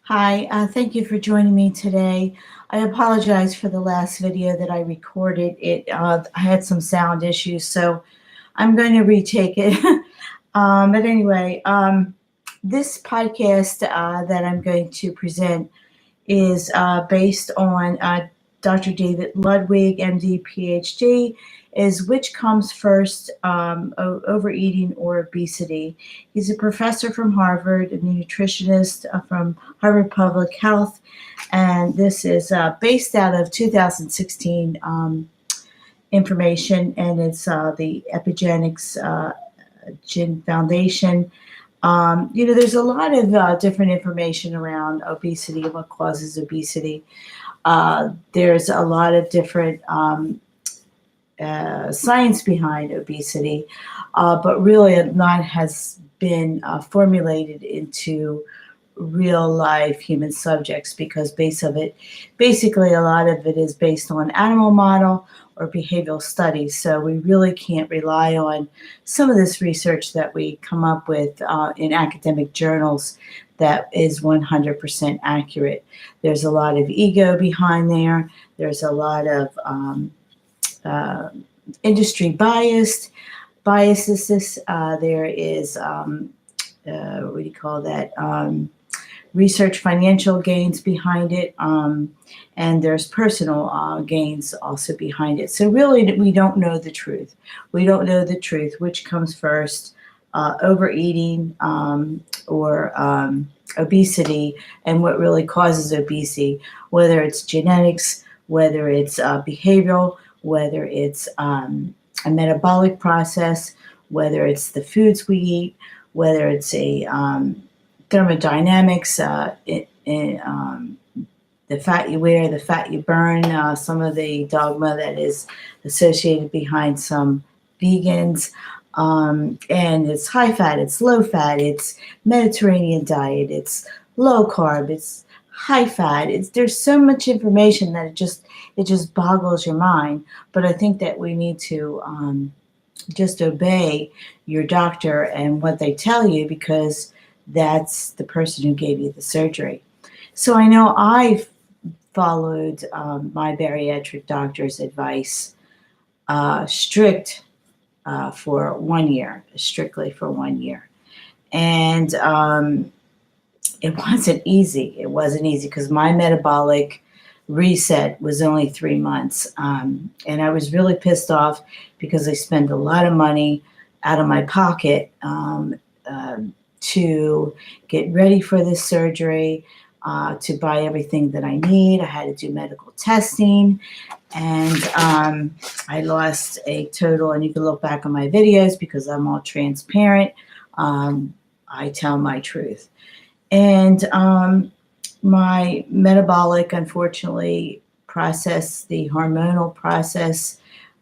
Hi, thank you for joining me today. I apologize for the last video that I recorded. I had some sound issues, so I'm going to retake it. But anyway, this podcast that I'm going to present is based on Dr. David Ludwig, MD, PhD, is which comes first, overeating or obesity. He's a professor from Harvard, a nutritionist from Harvard Public Health, and this is based out of 2016 information, and it's the Epigenic Foundation. There's a lot of different information around obesity and what causes obesity. There's a lot of different science behind obesity, but really a lot has been formulated into real life human subjects because basically a lot of it is based on animal model or behavioral studies. So we really can't rely on some of this research that we come up with in academic journals that is 100% accurate. There's a lot of ego behind there. There's a lot of industry biases. There is what do you call that? Research financial gains behind it, and there's personal gains also behind it. So really, we don't know the truth. We don't know the truth, which comes first, overeating or obesity, and what really causes obesity, whether it's genetics, whether it's behavioral, whether it's a metabolic process, whether it's the foods we eat, whether it's a thermodynamics, the fat you wear, the fat you burn, some of the dogma that is associated behind some vegans. And it's high fat, it's low fat, it's Mediterranean diet, it's low carb, it's high fat. There's so much information that it just boggles your mind. But I think that we need to just obey your doctor and what they tell you, because that's the person who gave you the surgery. So I know I've followed my bariatric doctor's advice strictly for 1 year. And it wasn't easy. It wasn't easy because my metabolic reset was only 3 months. And I was really pissed off because I spent a lot of money out of my pocket to get ready for this surgery, to buy everything that I need. I had to do medical testing, and I lost a total, and you can look back on my videos because I'm all transparent. I tell my truth. And my metabolic, unfortunately, process, the hormonal process,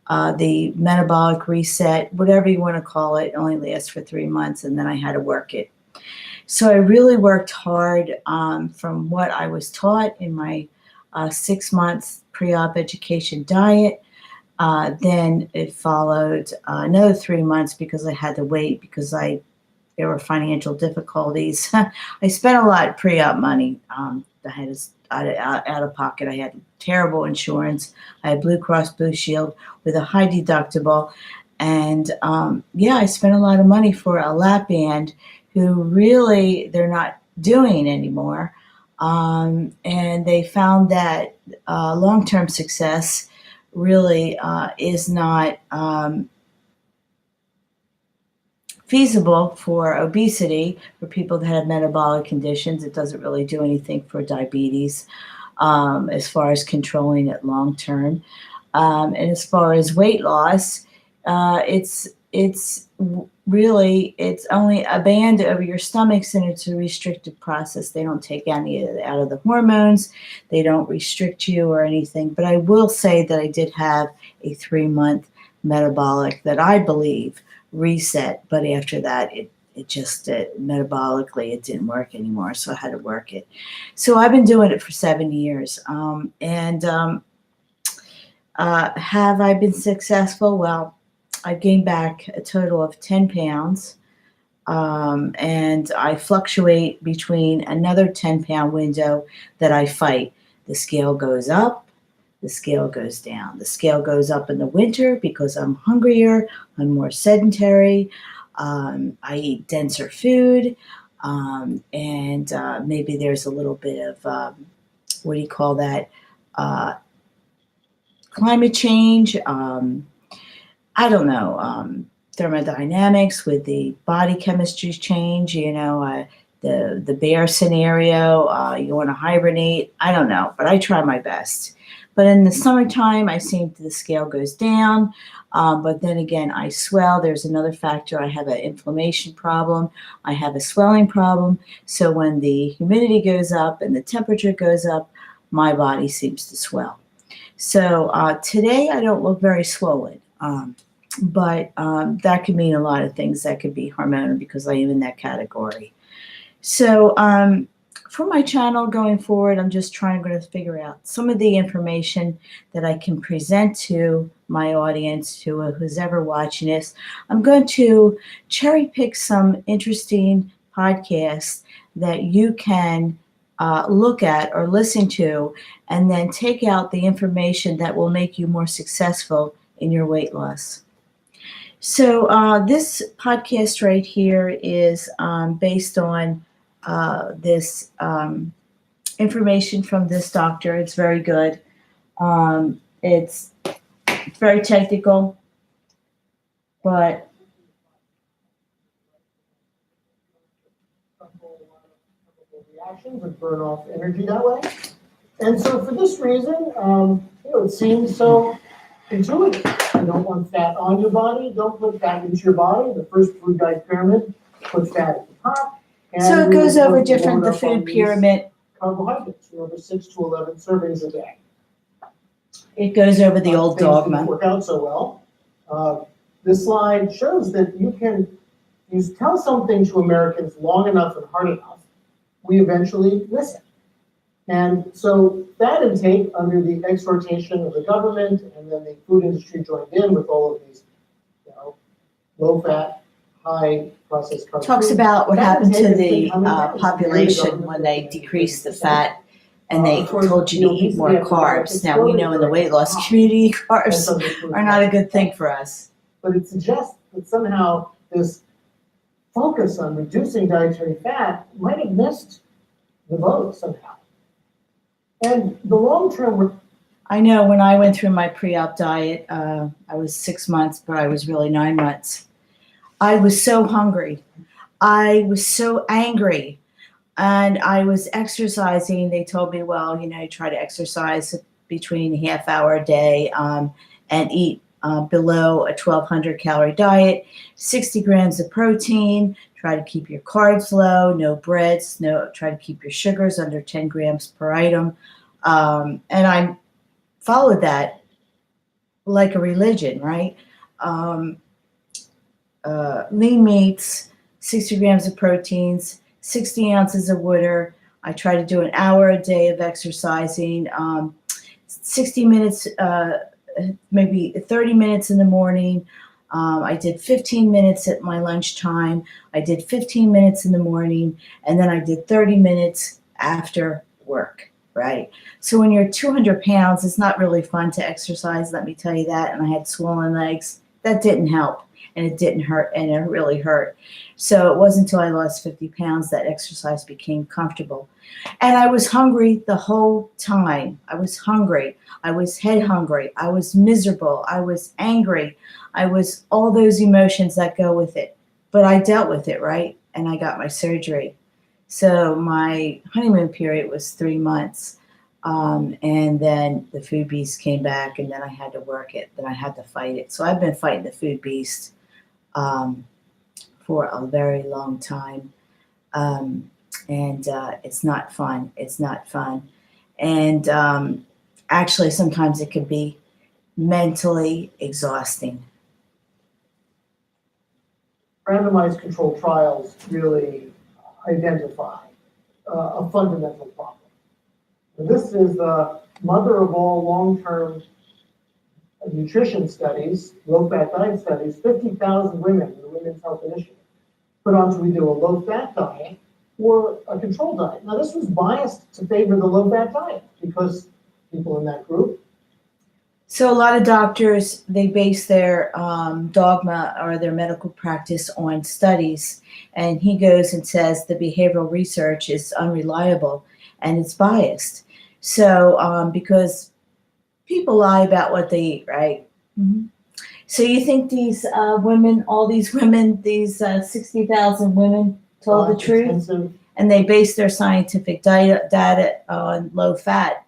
the metabolic reset, whatever you want to call it, only lasts for 3 months, and then I had to work it. So I really worked hard from what I was taught in my 6 months pre-op education diet. Then it followed another 3 months because I had to wait because there were financial difficulties. I spent a lot of pre-op money. I had out of pocket. I had terrible insurance. I had Blue Cross Blue Shield with a high deductible. And I spent a lot of money for a lap band who really they're not doing anymore. And they found that long-term success really is not feasible for obesity, for people that have metabolic conditions. It doesn't really do anything for diabetes as far as controlling it long term. And as far as weight loss, it's only a band over your stomachs, and it's a restricted process. They don't take any out of the hormones. They don't restrict you or anything. But I will say that I did have a 3-month metabolic that I believe reset. But after that, it just metabolically, it didn't work anymore. So I had to work it. So I've been doing it for 7 years. Have I been successful? Well, I gained back a total of 10 pounds. And I fluctuate between another 10-pound window that I fight. The scale goes up, the scale goes down. The scale goes up in the winter because I'm hungrier, I'm more sedentary, I eat denser food, and maybe there's a little bit of, what do you call that, climate change. I don't know, thermodynamics with the body chemistry change, the bear scenario, you want to hibernate. I don't know, but I try my best. But in the summertime, the scale goes down. But then again, I swell. There's another factor. I have an inflammation problem. I have a swelling problem. So when the humidity goes up and the temperature goes up, my body seems to swell. So today I don't look very swollen. But that could mean a lot of things. That could be hormonal because I am in that category. So for my channel going forward, I'm just going to figure out some of the information that I can present to my audience, to who's ever watching this. I'm going to cherry pick some interesting podcasts that you can look at or listen to, and then take out the information that will make you more successful in your weight loss. So this podcast right here is based on this information from this doctor. It's very good. It's very technical, but reactions and burn off energy that way. And so for this reason, it seems so intuitive. You don't want fat on your body, don't put fat into your body. The first food diet pyramid puts fat at the top. So it goes over the food pyramid. Carbohydrates, the 6 to 11 servings a day. It goes over the old dogma. Didn't work out so well. This slide shows that you tell something to Americans long enough and hard enough, we eventually listen. And so fat intake, under the exhortation of the government, and then the food industry joined in with all of these, low-fat, high-processed carbs. Talks about what happened to the population when they decreased the fat and they told you to eat more carbs. Now, we know in the weight loss community, carbs are not a good thing for us. But it suggests that somehow this focus on reducing dietary fat might have missed the vote somehow. And the long-term... I know when I went through my pre-op diet, I was 6 months, but I was really 9 months. I was so hungry. I was so angry. And I was exercising. They told me, well, try to exercise between a half hour a day and eat below a 1,200 calorie diet, 60 grams of protein, try to keep your carbs low, no breads, try to keep your sugars under 10 grams per item. And I followed that like a religion, right? Lean meats, 60 grams of proteins, 60 ounces of water. I try to do an hour a day of exercising, 60 minutes, maybe 30 minutes in the morning. I did 15 minutes at my lunchtime. I did 15 minutes in the morning, and then I did 30 minutes after work, right? So when you're 200 pounds, it's not really fun to exercise, let me tell you that. And I had swollen legs. That didn't help, and it didn't hurt, and it really hurt. So it wasn't until I lost 50 pounds that exercise became comfortable. And I was hungry the whole time. I was hungry. I was head hungry. I was miserable. I was angry. I was all those emotions that go with it. But I dealt with it, right? And I got my surgery. So my honeymoon period was 3 months. And then the food beast came back, and then I had to work it. Then I had to fight it. So I've been fighting the food beast for a very long time. And it's not fun. It's not fun. And actually, sometimes it can be mentally exhausting. Randomized controlled trials really identify a fundamental problem. And this is the mother of all long-term nutrition studies, low-fat diet studies, 50,000 women in the Women's Health Initiative. put onto either a low-fat diet or a control diet. Now, this was biased to favor the low-fat diet because people in that group. So a lot of doctors, they base their dogma or their medical practice on studies. And he goes and says the behavioral research is unreliable and it's biased. So because people lie about what they eat, right? Mm-hmm. So you think these women, all these women, these 60,000 women told the truth? Intensive. And they base their scientific data on low-fat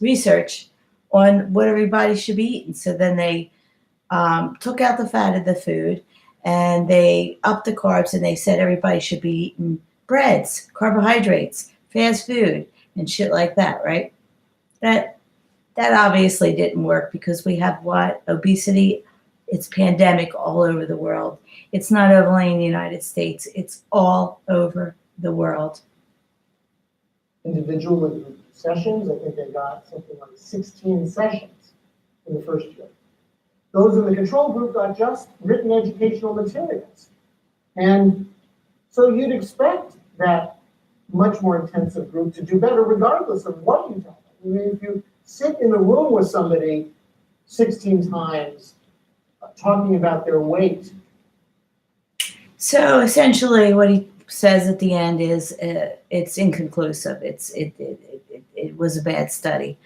research on what everybody should be eating. So then they took out the fat of the food and they upped the carbs and they said everybody should be eating breads, carbohydrates, fast food, and shit like that, right? That obviously didn't work because we have what? Obesity. It's pandemic all over the world. It's not only in the United States, it's all over the world. Individual and group sessions, I think they got something like 16 sessions in the first year. Those in the control group got just written educational materials. And so you'd expect that much more intensive group to do better regardless of what you tell them. I mean, if you sit in the room with somebody 16 times talking about their weight. So essentially what he says at the end is it's inconclusive. It was a bad study.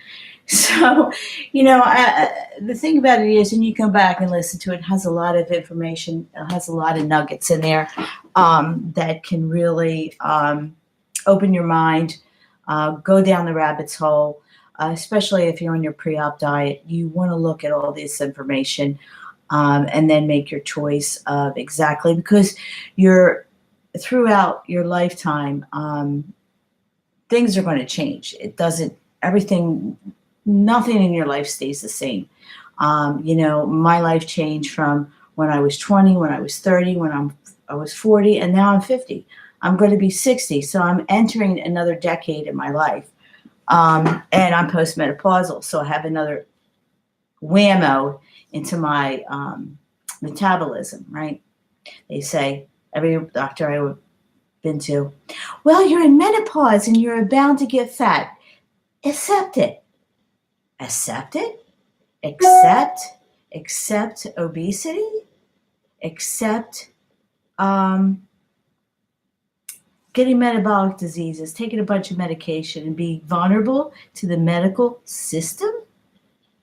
So, the thing about it is, and you come back and listen to it, has a lot of information, it has a lot of nuggets in there that can really open your mind, go down the rabbit's hole, especially if you're on your pre-op diet. You want to look at all this information and then make your choice of exactly, because throughout your lifetime, things are going to change. Nothing in your life stays the same. My life changed from when I was 20, when I was 30, I was 40, and now I'm 50. I'm going to be 60, so I'm entering another decade in my life. And I'm postmenopausal, so I have another whammo into my metabolism, right? They say, every doctor I've been to, well, you're in menopause and you're bound to get fat. Accept it. Accept it? Accept obesity? Accept getting metabolic diseases, taking a bunch of medication, and be vulnerable to the medical system?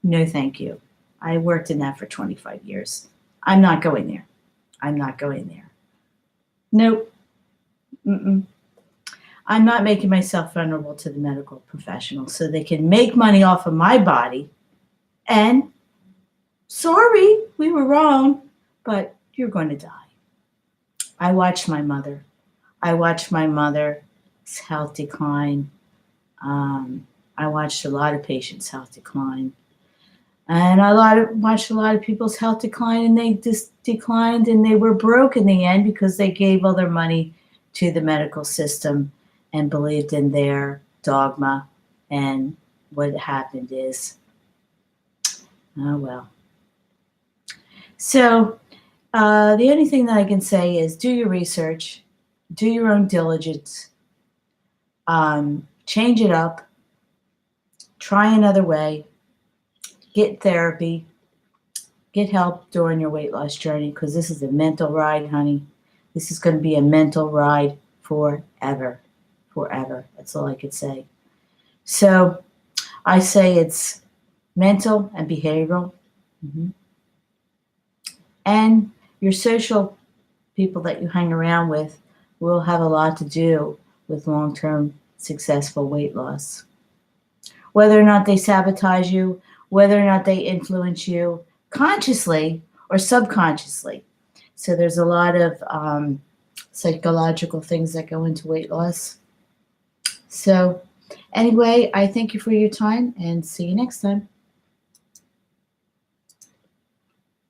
No, thank you. I worked in that for 25 years. I'm not going there. Nope. I'm not making myself vulnerable to the medical professionals so they can make money off of my body. And sorry, we were wrong, but you're going to die. I watched my mother's health decline. I watched a lot of patients' health decline. And watched a lot of people's health decline, and they just declined, and they were broke in the end because they gave all their money to the medical system and believed in their dogma. And what happened is, oh well. So the only thing that I can say is do your research, do your own diligence, change it up, try another way, get therapy, get help during your weight loss journey, because this is a mental ride, honey. This is going to be a mental ride forever. Forever. That's all I could say. So I say it's mental and behavioral. Mm-hmm. And your social people that you hang around with will have a lot to do with long-term successful weight loss. Whether or not they sabotage you, whether or not they influence you consciously or subconsciously. So there's a lot of psychological things that go into weight loss. So anyway, I thank you for your time and see you next time.